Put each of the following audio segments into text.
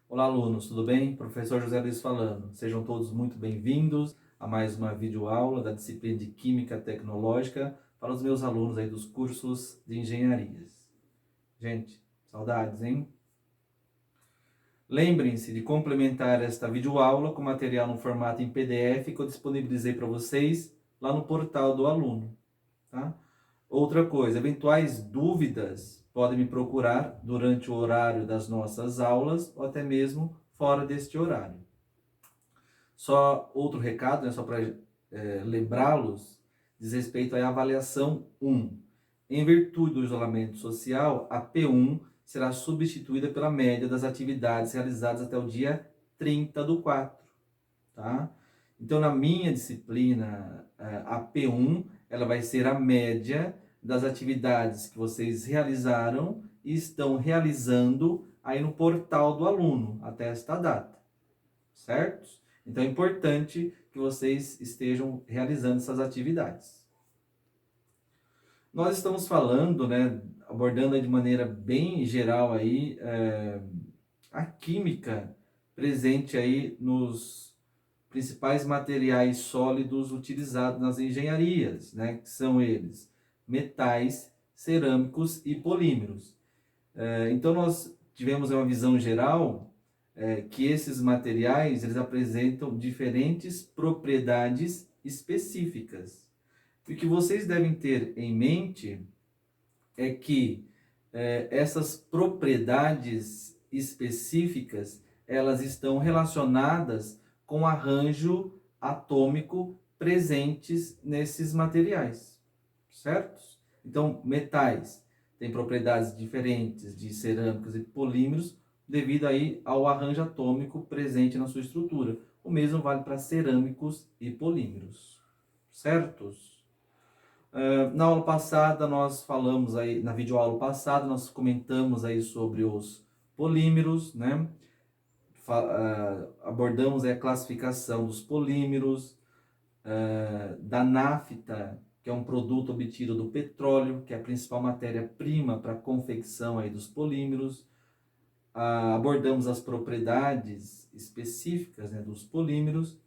Olá, alunos, tudo bem? Professor José Luiz falando. Sejam todos muito bem-vindos a mais uma videoaula da disciplina de Química Tecnológica para os meus alunos aí dos cursos de engenharias. Gente, saudades, hein? Lembrem-se de complementar esta videoaula com material no formato em PDF que eu disponibilizei para vocês lá no portal do aluno, tá? Outra coisa, eventuais dúvidas podem me procurar durante o horário das nossas aulas ou até mesmo fora deste horário. Só outro recado, né, só para lembrá-los, diz respeito à avaliação 1. Em virtude do isolamento social, a P1 será substituída pela média das atividades realizadas até o dia 30/4. Tá? Então, na minha disciplina, a P1, ela vai ser a média das atividades que vocês realizaram e estão realizando aí no portal do aluno até esta data, certo? Então, é importante que vocês estejam realizando essas atividades. Nós estamos falando, né, abordando de maneira bem geral aí, a química presente aí nos principais materiais sólidos utilizados nas engenharias, né, que são eles metais, cerâmicos e polímeros. Então nós tivemos uma visão geral que esses materiais eles apresentam diferentes propriedades específicas. E o que vocês devem ter em mente é que essas propriedades específicas elas estão relacionadas com o arranjo atômico presentes nesses materiais, certo? Então, metais têm propriedades diferentes de cerâmicos e polímeros devido aí ao arranjo atômico presente na sua estrutura. O mesmo vale para cerâmicos e polímeros, certos? Na aula passada nós falamos aí, na videoaula passada nós comentamos aí sobre os polímeros, né? Abordamos a classificação dos polímeros, da nafta, que é um produto obtido do petróleo, que é a principal matéria-prima para a confecção aí dos polímeros. Abordamos as propriedades específicas, né, dos polímeros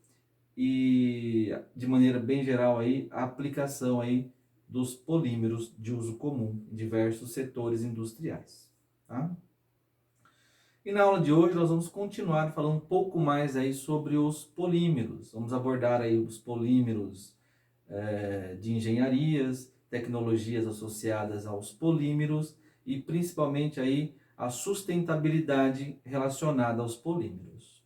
e, de maneira bem geral, aí, a aplicação aí dos polímeros de uso comum em diversos setores industriais. Tá? E na aula de hoje nós vamos continuar falando um pouco mais aí sobre os polímeros. Vamos abordar aí os polímeros de engenharias, tecnologias associadas aos polímeros e principalmente aí a sustentabilidade relacionada aos polímeros.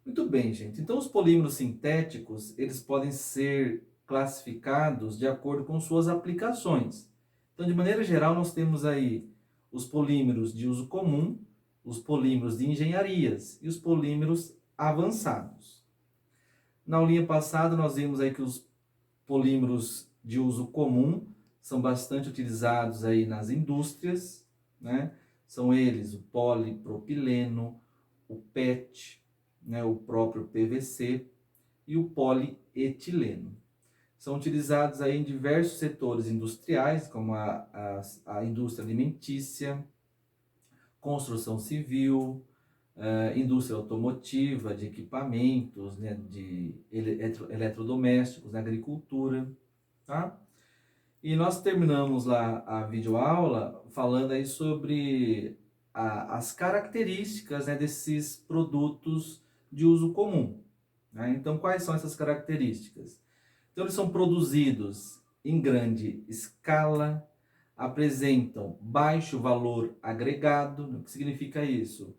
Muito bem, gente. Então, os polímeros sintéticos, eles podem ser classificados de acordo com suas aplicações. Então, de maneira geral, nós temos aí os polímeros de uso comum, os polímeros de engenharias e os polímeros avançados. Na aulinha passada, nós vimos aí que os polímeros de uso comum são bastante utilizados aí nas indústrias, né? São eles o polipropileno, o PET, né, o próprio PVC e o polietileno. São utilizados aí em diversos setores industriais, como a indústria alimentícia, construção civil, indústria automotiva, de equipamentos, né, de eletrodomésticos, na agricultura, tá? E nós terminamos lá a videoaula falando aí sobre as características, né, desses produtos de uso comum. Né? Então, quais são essas características? Então, eles são produzidos em grande escala, apresentam baixo valor agregado. O que significa isso?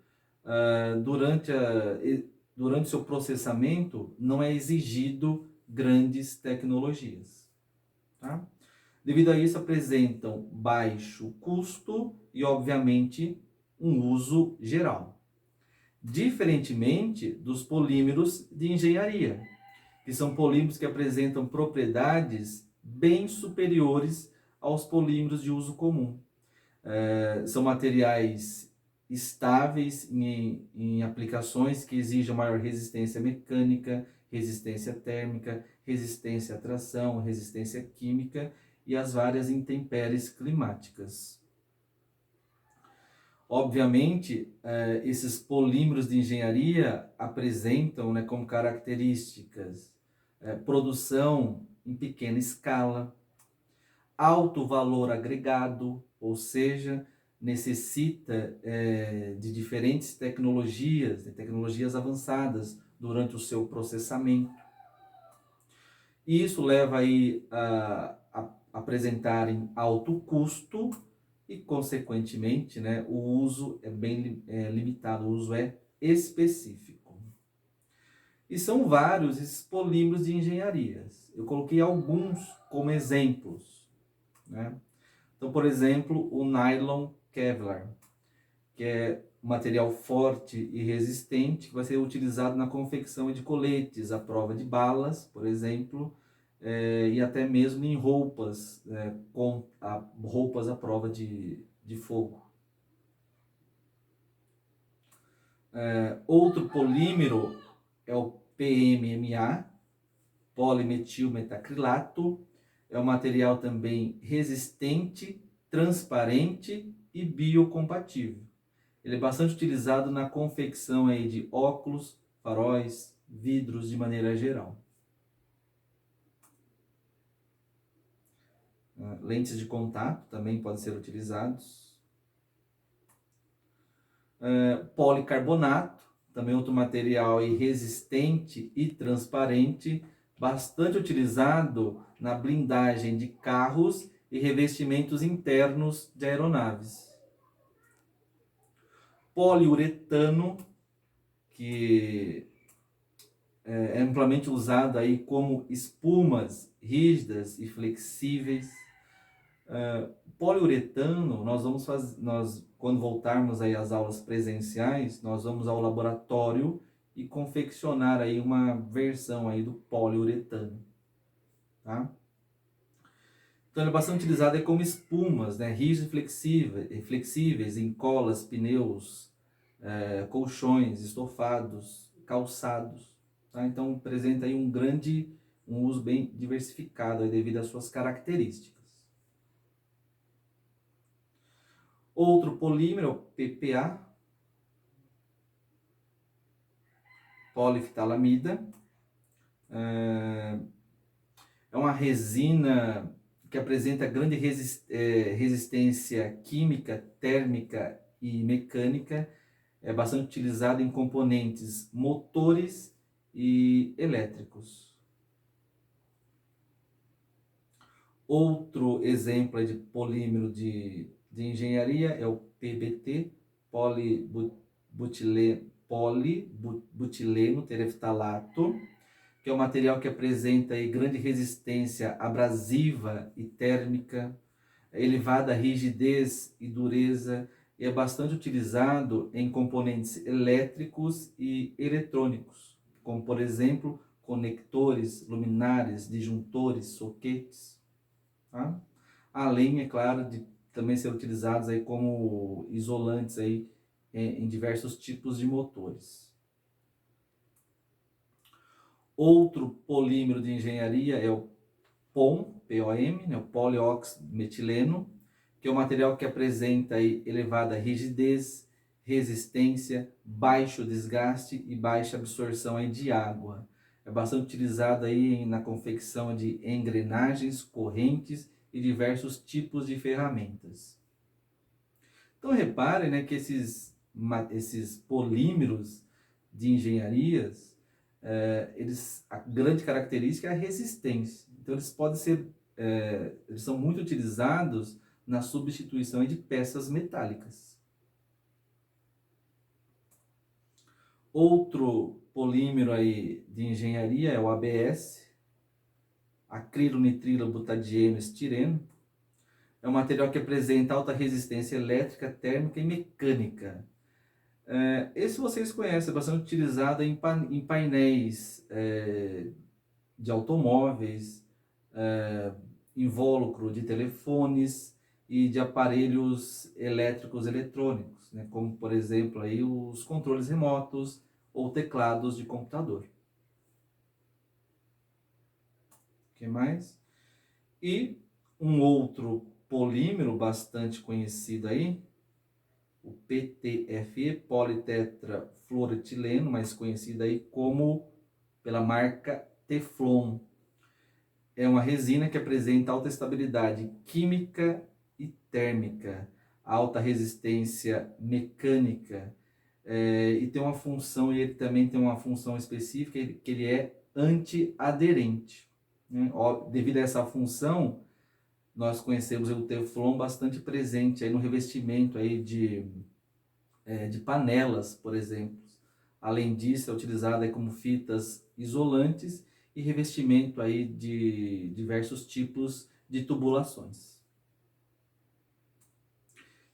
Durante seu processamento, não é exigido grandes tecnologias. Tá? Devido a isso, apresentam baixo custo e, obviamente, um uso geral. Diferentemente dos polímeros de engenharia, que são polímeros que apresentam propriedades bem superiores aos polímeros de uso comum. São materiais estáveis em aplicações que exigem maior resistência mecânica, resistência térmica, resistência à tração, resistência química e as várias intempéries climáticas. Obviamente, esses polímeros de engenharia apresentam, né, como características produção em pequena escala, alto valor agregado, ou seja, necessita de diferentes tecnologias, de tecnologias avançadas durante o seu processamento. E isso leva aí a apresentarem alto custo e, consequentemente, né, o uso é bem limitado, o uso é específico. E são vários esses polímeros de engenharias. Eu coloquei alguns como exemplos, né? Então, por exemplo, o nylon Kevlar, que é um material forte e resistente, que vai ser utilizado na confecção de coletes à prova de balas, por exemplo, e até mesmo em roupas, roupas à prova de fogo. Outro polímero é o PMMA, polimetilmetacrilato. É um material também resistente, transparente e biocompatível. Ele é bastante utilizado na confecção aí de óculos, faróis, vidros de maneira geral. Lentes de contato também podem ser utilizados. Policarbonato, também outro material aí resistente e transparente, bastante utilizado na blindagem de carros e revestimentos internos de aeronaves. Poliuretano, que é amplamente usado aí como espumas rígidas e flexíveis. Poliuretano, quando voltarmos aí às aulas presenciais, nós vamos ao laboratório e confeccionar aí uma versão aí do poliuretano, tá? Então ele é bastante utilizado aí como espumas, né, rígidas e flexíveis em colas, pneus, colchões, estofados, calçados, tá? Então apresenta aí um uso bem diversificado aí devido às suas características. Outro polímero é o PPA, poliftalamida. É uma resina que apresenta grande resistência química, térmica e mecânica. É bastante utilizado em componentes motores e elétricos. Outro exemplo de polímero de engenharia é o PBT, polibutileno tereftalato, que é um material que apresenta aí grande resistência abrasiva e térmica, elevada rigidez e dureza, e é bastante utilizado em componentes elétricos e eletrônicos, como por exemplo, conectores, luminárias, disjuntores, soquetes. Tá? Além, é claro, de também ser utilizados aí como isolantes aí em diversos tipos de motores. Outro polímero de engenharia é o POM, POM, né, o polióxido metileno, que é um material que apresenta aí elevada rigidez, resistência, baixo desgaste e baixa absorção aí de água. É bastante utilizado aí na confecção de engrenagens, correntes e diversos tipos de ferramentas. Então reparem, né, que esses polímeros de engenharias, a grande característica é a resistência. Então eles são muito utilizados na substituição de peças metálicas. Outro polímero aí de engenharia é o ABS, acrilonitrilo-butadieno estireno. É um material que apresenta alta resistência elétrica, térmica e mecânica. Esse vocês conhecem, é bastante utilizado em painéis de automóveis, invólucro de telefones e de aparelhos elétricos eletrônicos, né? Como por exemplo aí os controles remotos ou teclados de computador. O que mais? E um outro polímero bastante conhecido aí o PTFE, politetrafluoretileno, mais conhecido aí como pela marca Teflon. É uma resina que apresenta alta estabilidade química e térmica, alta resistência mecânica, e tem uma função, e ele também tem uma função específica, que ele é antiaderente, né? Devido a essa função, nós conhecemos o Teflon bastante presente aí no revestimento aí de panelas, por exemplo. Além disso, é utilizado aí como fitas isolantes e revestimento aí de diversos tipos de tubulações.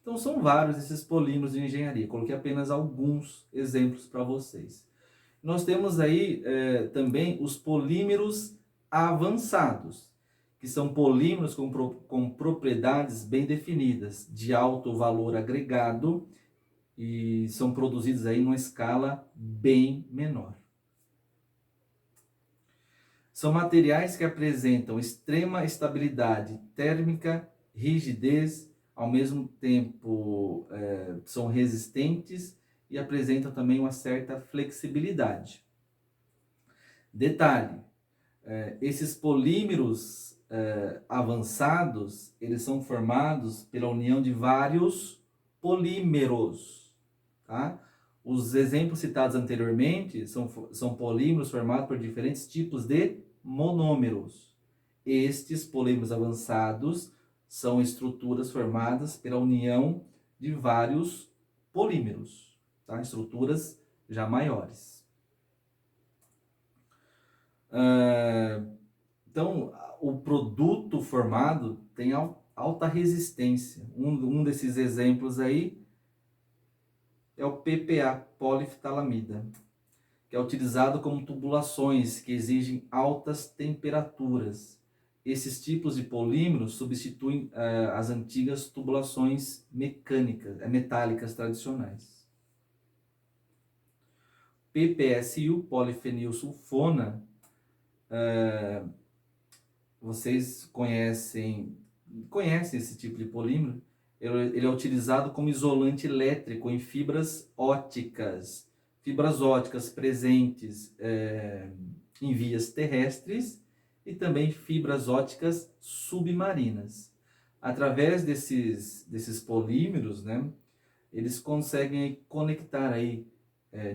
Então são vários esses polímeros de engenharia. Coloquei apenas alguns exemplos para vocês. Nós temos aí também os polímeros avançados, que são polímeros com propriedades bem definidas, de alto valor agregado, e são produzidos aí numa escala bem menor. São materiais que apresentam extrema estabilidade térmica, rigidez, ao mesmo tempo são resistentes e apresentam também uma certa flexibilidade. Detalhe, esses polímeros avançados, eles são formados pela união de vários polímeros, tá? Os exemplos citados anteriormente são polímeros formados por diferentes tipos de monômeros. Estes polímeros avançados são estruturas formadas pela união de vários polímeros, tá? Estruturas já maiores. Então, o produto formado tem alta resistência. Um desses exemplos aí é o PPA, poliftalamida, que é utilizado como tubulações que exigem altas temperaturas. Esses tipos de polímeros substituem as antigas tubulações metálicas tradicionais. PPSU, polifenilsulfona, vocês conhecem esse tipo de polímero. Ele é utilizado como isolante elétrico em fibras óticas presentes em vias terrestres e também fibras óticas submarinas. Através desses polímeros, né, eles conseguem conectar aí,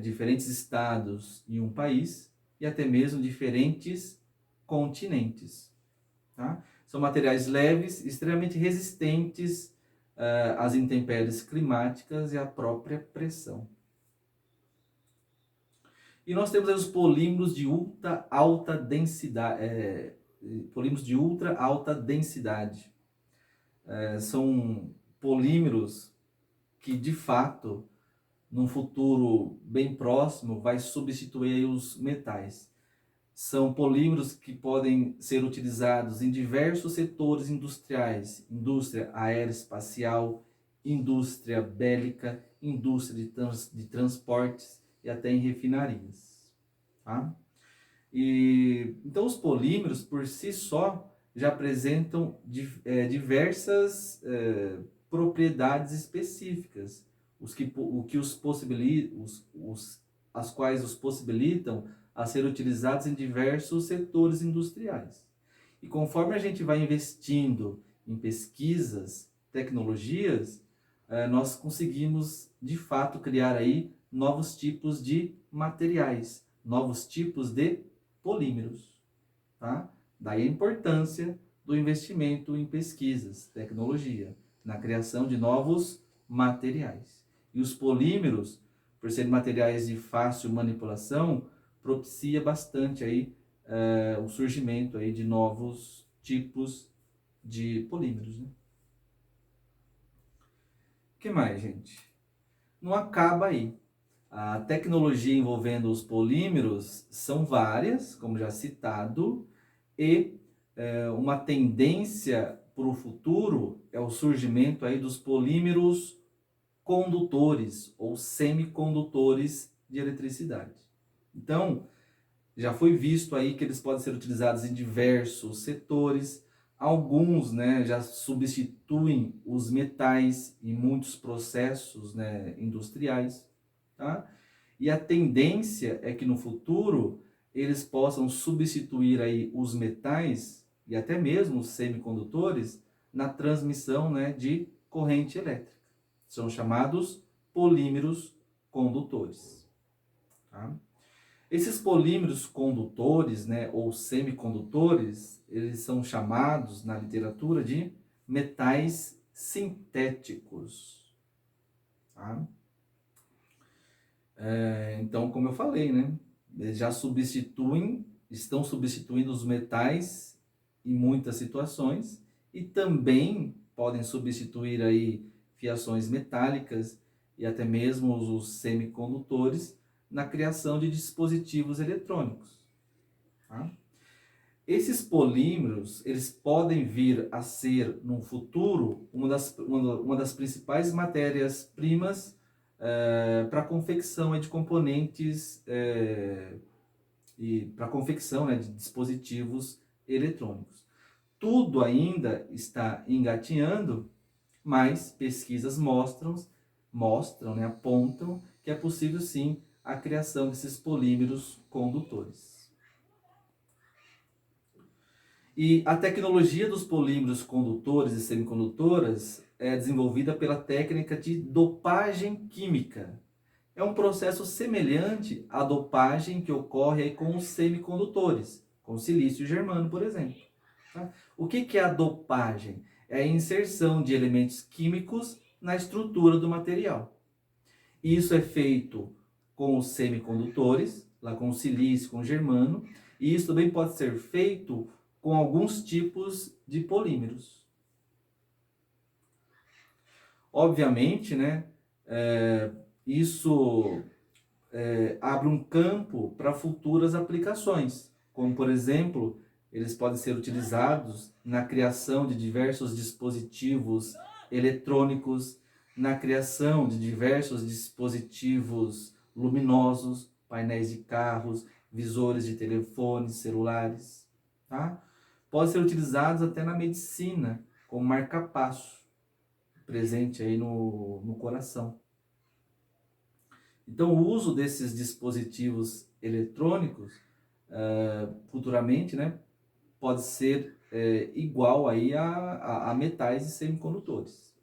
diferentes estados em um país e até mesmo diferentes continentes. Tá? São materiais leves, extremamente resistentes às intempéries climáticas e à própria pressão. E nós temos aí os polímeros de ultra alta densidade. São polímeros que, de fato, num futuro bem próximo, vai substituir aí os metais. São polímeros que podem ser utilizados em diversos setores industriais, indústria aeroespacial, indústria bélica, indústria de transportes e até em refinarias. Tá? Então os polímeros por si só já apresentam diversas propriedades específicas, as quais os possibilitam a ser utilizados em diversos setores industriais. E conforme a gente vai investindo em pesquisas, tecnologias, nós conseguimos, de fato, criar aí novos tipos de materiais, novos tipos de polímeros. Tá? Daí a importância do investimento em pesquisas, tecnologia, na criação de novos materiais. E os polímeros, por serem materiais de fácil manipulação, propicia bastante aí, o surgimento aí de novos tipos de polímeros. Né? O que mais, gente? Não acaba aí. A tecnologia envolvendo os polímeros são várias, como já citado, e uma tendência para o futuro é o surgimento aí dos polímeros condutores ou semicondutores de eletricidade. Então, já foi visto aí que eles podem ser utilizados em diversos setores, Alguns, né, já substituem os metais em muitos processos, né, industriais, tá? E a tendência é que no futuro eles possam substituir aí os metais e até mesmo os semicondutores na transmissão, né, de corrente elétrica. São chamados polímeros condutores, tá? Esses polímeros condutores, né, ou semicondutores, eles são chamados na literatura de metais sintéticos, tá? Então, como eu falei, né, eles já estão substituindo os metais em muitas situações e também podem substituir aí fiações metálicas e até mesmo os semicondutores na criação de dispositivos eletrônicos, tá? Esses polímeros, eles podem vir a ser, no futuro, uma das principais matérias-primas para a confecção de componentes e para a confecção, né, de dispositivos eletrônicos. Tudo ainda está engatinhando, mas pesquisas mostram, né, apontam que é possível sim a criação desses polímeros condutores. E a tecnologia dos polímeros condutores e semicondutoras é desenvolvida pela técnica de dopagem química. É um processo semelhante à dopagem que ocorre aí com os semicondutores, com silício e germânio, por exemplo, tá? O que é a dopagem? É a inserção de elementos químicos na estrutura do material. Isso é feito com os semicondutores, lá com o silício, com o germânio, e isso também pode ser feito com alguns tipos de polímeros. Obviamente, né, isso abre um campo para futuras aplicações, como por exemplo, eles podem ser utilizados na criação de diversos dispositivos eletrônicos, na criação de diversos dispositivos luminosos, painéis de carros, visores de telefones, celulares, tá? Podem ser utilizados até na medicina, como marca-passo, presente aí no coração. Então, o uso desses dispositivos eletrônicos, futuramente, né, pode ser igual aí a metais e semicondutores.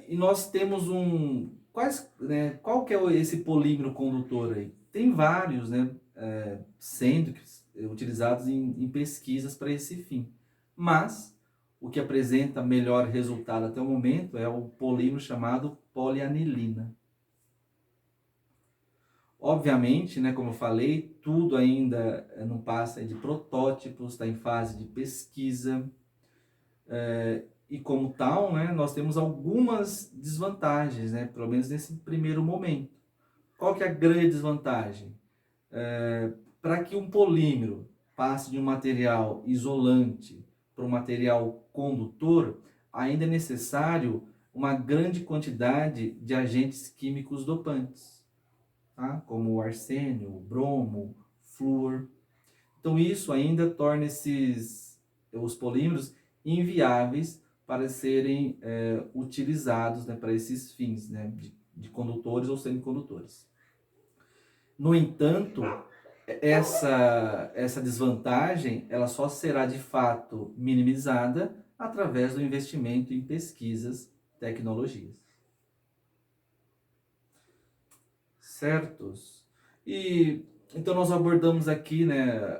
E nós temos qual que é esse polímero condutor aí? Tem vários, né, sendo utilizados em pesquisas para esse fim. Mas o que apresenta melhor resultado até o momento é o polímero chamado polianilina. Obviamente, né, como eu falei, tudo ainda não passa de protótipos, está em fase de pesquisa. E como tal, né, nós temos algumas desvantagens, né, pelo menos nesse primeiro momento. Qual que é a grande desvantagem? Para que um polímero passe de um material isolante para um material condutor, ainda é necessário uma grande quantidade de agentes químicos dopantes, tá? Como o arsênio, o bromo, flúor. Então isso ainda torna os polímeros inviáveis para serem utilizados, né, para esses fins, né, de condutores ou semicondutores. No entanto, essa desvantagem ela só será de fato minimizada através do investimento em pesquisas, tecnologias. Certos? E então nós abordamos aqui, né,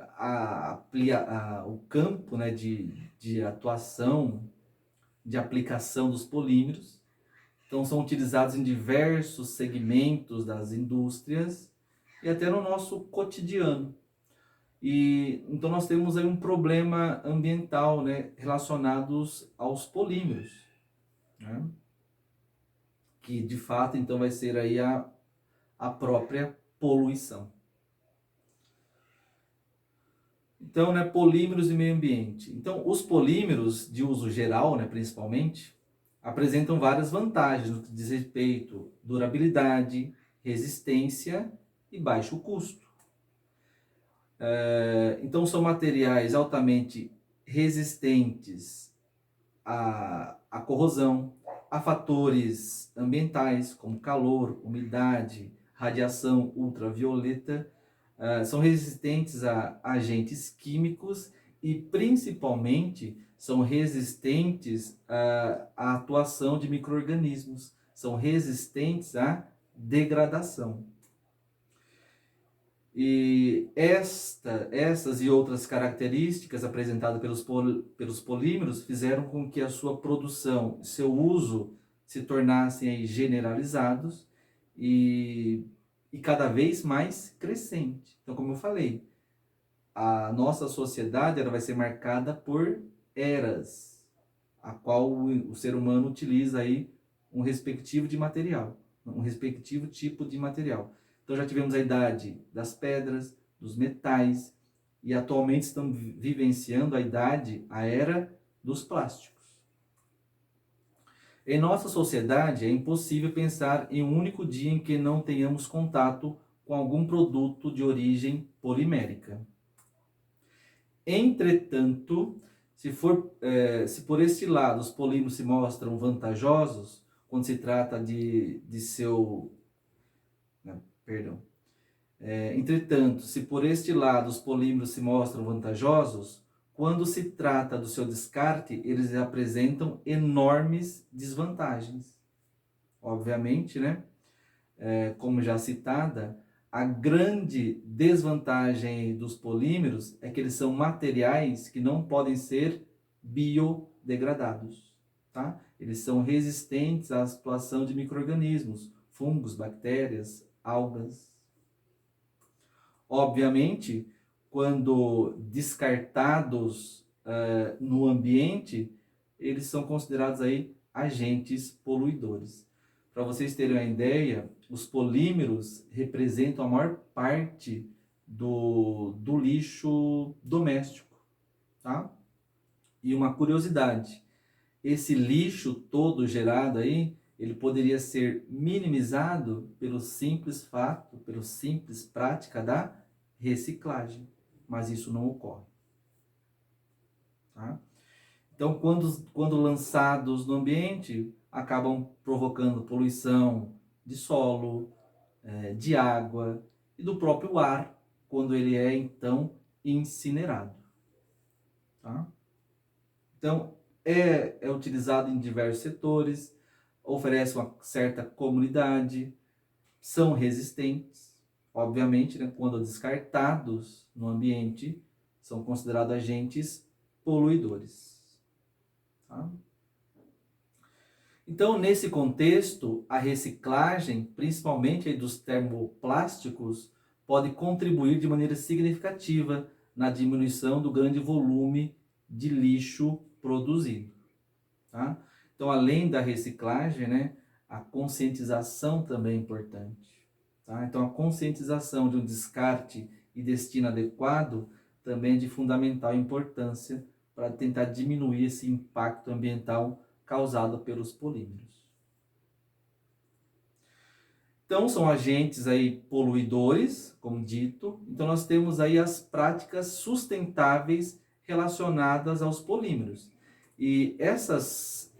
o campo, né, de atuação, de aplicação dos polímeros. Então são utilizados em diversos segmentos das indústrias e até no nosso cotidiano. E então nós temos aí um problema ambiental, né, relacionados aos polímeros, né, que de fato então vai ser aí a própria poluição. Então, né, polímeros e meio ambiente. Então, os polímeros de uso geral, né, principalmente, apresentam várias vantagens no que diz respeito à durabilidade, resistência e baixo custo. Então, são materiais altamente resistentes à corrosão, a fatores ambientais como calor, umidade, radiação ultravioleta, são resistentes a agentes químicos e principalmente são resistentes à atuação de micro-organismos, são resistentes à degradação. E essas e outras características apresentadas pelos polímeros fizeram com que a sua produção, seu uso se tornassem aí generalizados e cada vez mais crescente. Então, como eu falei, a nossa sociedade ela vai ser marcada por eras, a qual o ser humano utiliza aí um respectivo de material, um respectivo tipo de material. Então já tivemos a idade das pedras, dos metais, e atualmente estamos vivenciando a era dos plásticos. Em nossa sociedade é impossível pensar em um único dia em que não tenhamos contato com algum produto de origem polimérica. Entretanto, se por este lado os polímeros se mostram vantajosos, quando se trata de seu... Perdão. Entretanto, se por este lado os polímeros se mostram vantajosos, quando se trata do seu descarte, eles apresentam enormes desvantagens. Obviamente, né? Como já citada, a grande desvantagem dos polímeros é que eles são materiais que não podem ser biodegradados, tá? Eles são resistentes à situação de micro-organismos, fungos, bactérias, algas. Obviamente, quando descartados no ambiente, eles são considerados aí agentes poluidores. Para vocês terem uma ideia, os polímeros representam a maior parte do lixo doméstico, tá? E uma curiosidade, esse lixo todo gerado aí, ele poderia ser minimizado pelo simples fato, pela simples prática da reciclagem, mas isso não ocorre. Tá? Então, quando lançados no ambiente, acabam provocando poluição de solo, de água e do próprio ar, quando ele é, então, incinerado. Tá? Então, é utilizado em diversos setores, oferece uma certa comunidade, são resistentes, obviamente, né, quando descartados no ambiente, são considerados agentes poluidores. Tá? Então, nesse contexto, a reciclagem, principalmente aí dos termoplásticos, pode contribuir de maneira significativa na diminuição do grande volume de lixo produzido. Tá? Então, além da reciclagem, né, a conscientização também é importante. Tá? Então, a conscientização de um descarte e destino adequado também é de fundamental importância para tentar diminuir esse impacto ambiental causado pelos polímeros. Então, são agentes aí poluidores, como dito. Então, nós temos aí as práticas sustentáveis relacionadas aos polímeros. E essas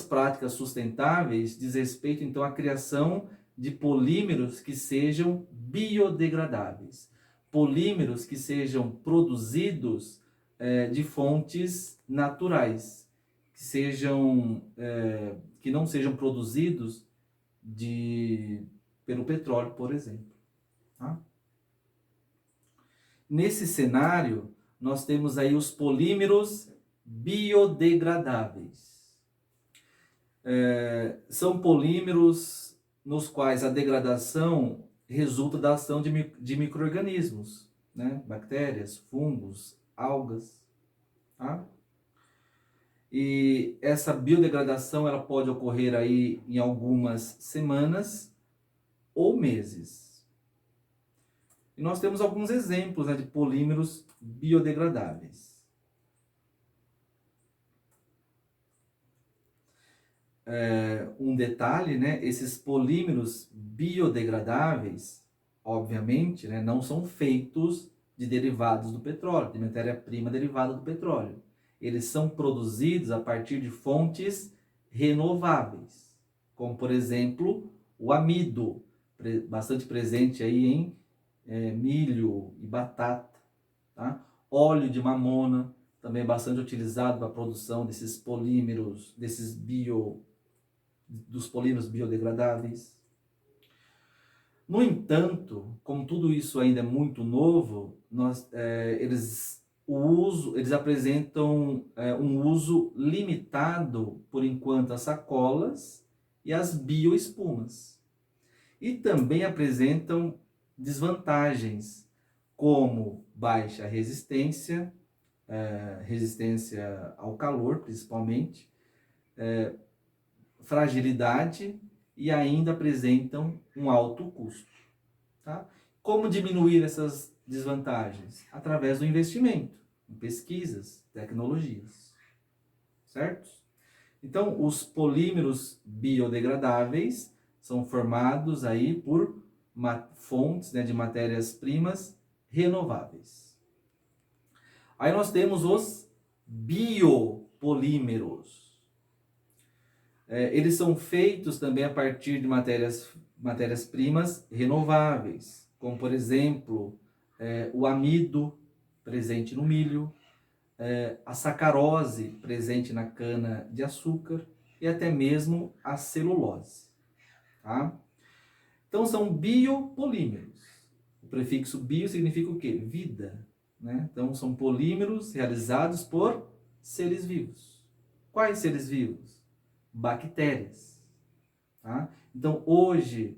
práticas sustentáveis diz respeito, então, à criação de polímeros que sejam biodegradáveis. Polímeros que sejam produzidos de fontes naturais, que não sejam produzidos pelo petróleo, por exemplo. Tá? Nesse cenário, nós temos aí os polímeros biodegradáveis. São polímeros nos quais a degradação resulta da ação de micro-organismos, né? Bactérias, fungos, algas. Tá? E essa biodegradação ela pode ocorrer aí em algumas semanas ou meses. E nós temos alguns exemplos, né, de polímeros biodegradáveis. Um detalhe, né, esses polímeros biodegradáveis, obviamente, né, não são feitos de derivados do petróleo, de matéria-prima derivada do petróleo. Eles são produzidos a partir de fontes renováveis, como por exemplo o amido, bastante presente aí em milho e batata, tá? Óleo de mamona, também é bastante utilizado para a produção desses polímeros, dos polímeros biodegradáveis. No entanto, como tudo isso ainda é muito novo, eles apresentam um uso limitado, por enquanto, às sacolas e às bioespumas. E também apresentam desvantagens, como baixa resistência, resistência ao calor, principalmente, fragilidade, e ainda apresentam um alto custo. Tá? Como diminuir essas desvantagens? Através do investimento em pesquisas, tecnologias. Certo? Então, os polímeros biodegradáveis são formados aí por fontes, né, de matérias-primas renováveis. Aí nós temos os biopolímeros. Eles são feitos também a partir de matérias-primas renováveis, como por exemplo, o amido presente no milho, a sacarose presente na cana de açúcar e até mesmo a celulose. Tá? Então são biopolímeros. O prefixo bio significa o quê? Vida. Né? Então são polímeros realizados por seres vivos. Quais seres vivos? Bactérias. Tá? Então hoje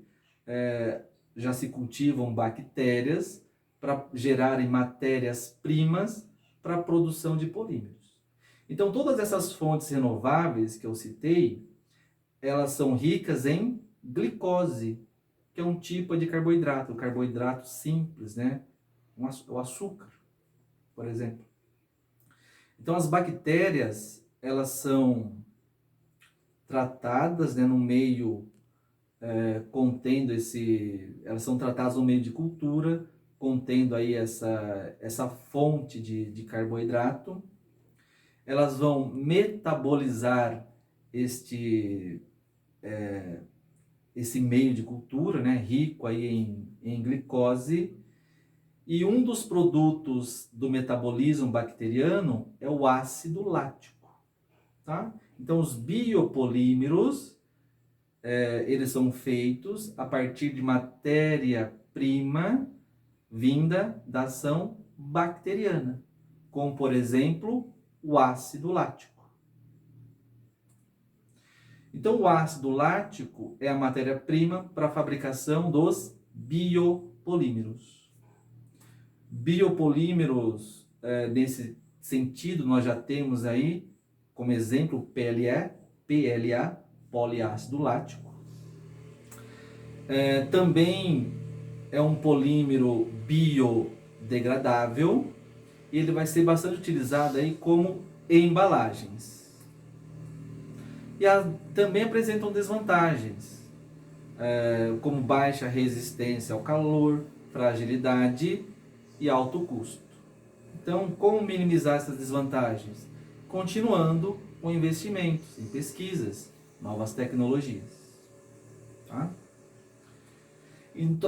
já se cultivam bactérias para gerarem matérias-primas para a produção de polímeros. Então todas essas fontes renováveis que eu citei, elas são ricas em glicose, que é um tipo de carboidrato, o carboidrato simples, né? O açúcar, por exemplo. Então as bactérias, elas são tratadas, né, no meio elas são tratadas no meio de cultura, contendo aí essa fonte de carboidrato. Elas vão metabolizar esse meio de cultura, né, rico aí em glicose. E um dos produtos do metabolismo bacteriano é o ácido lático. Tá? Então os biopolímeros, eles são feitos a partir de matéria-prima vinda da ação bacteriana, como por exemplo o ácido lático. Então o ácido lático é a matéria-prima para a fabricação dos biopolímeros. Biopolímeros, nesse sentido, nós já temos aí como exemplo o PLA, poliácido lático. Também é um polímero biodegradável e ele vai ser bastante utilizado aí como embalagens. E também apresentam desvantagens, como baixa resistência ao calor, fragilidade e alto custo. Então, como minimizar essas desvantagens? Continuando com investimentos em pesquisas, novas tecnologias. Tá?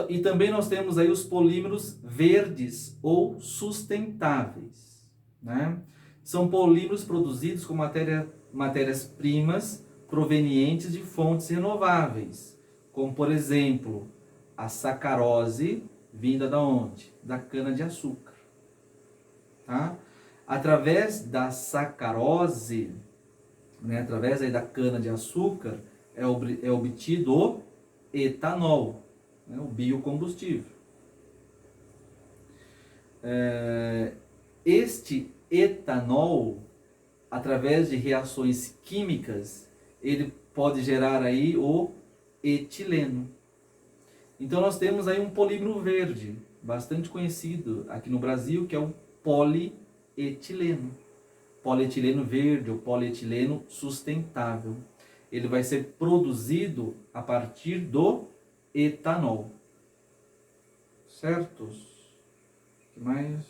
E também nós temos aí os polímeros verdes ou sustentáveis. Né? São polímeros produzidos com matérias-primas provenientes de fontes renováveis, como por exemplo, a sacarose vinda da onde? Da cana-de-açúcar. Tá? Através da sacarose, né, através aí da cana-de-açúcar, é obtido o etanol, né, o biocombustível. Este etanol, através de reações químicas, ele pode gerar aí o etileno. Então nós temos aí um polímero verde, bastante conhecido aqui no Brasil, que é o polietileno. Polietileno verde ou polietileno sustentável. Ele vai ser produzido a partir do etanol. Certos? que mais?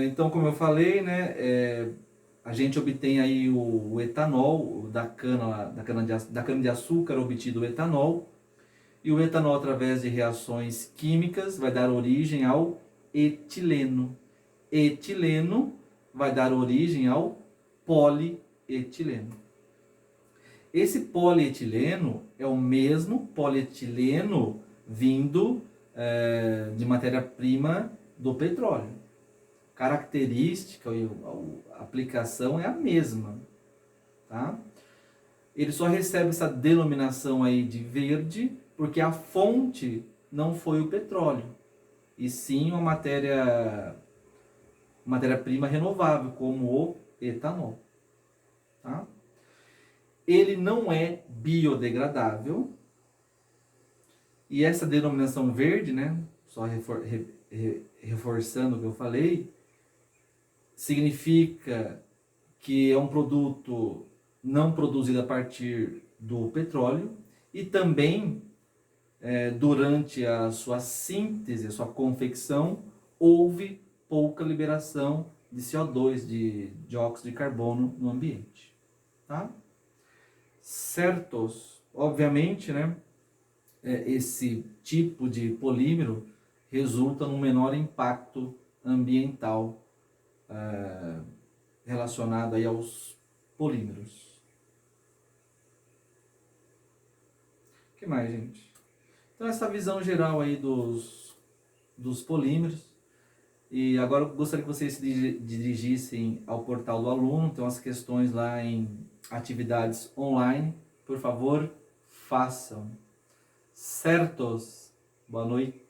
Então, como eu falei, né, a gente obtém aí o etanol da cana de açúcar, obtido o etanol, e o etanol, através de reações químicas, vai dar origem ao etileno. Etileno vai dar origem ao polietileno. Esse polietileno é o mesmo polietileno vindo de matéria-prima do petróleo. Característica e a aplicação é a mesma, tá? Ele só recebe essa denominação aí de verde porque a fonte não foi o petróleo, e sim uma matéria-prima renovável, como o etanol, tá? Ele não é biodegradável, e essa denominação verde, né, só reforçando o que eu falei, significa que é um produto não produzido a partir do petróleo, e também durante a sua síntese, a sua confecção, houve pouca liberação de CO2, de dióxido de carbono no ambiente, tá? Certos, obviamente, né, esse tipo de polímero resulta num menor impacto ambiental relacionado aí aos polímeros. O que mais, gente? Então, essa visão geral aí dos polímeros. E agora eu gostaria que vocês se dirigissem ao portal do aluno. Tem umas questões lá em atividades online. Por favor, façam. Certos? Boa noite.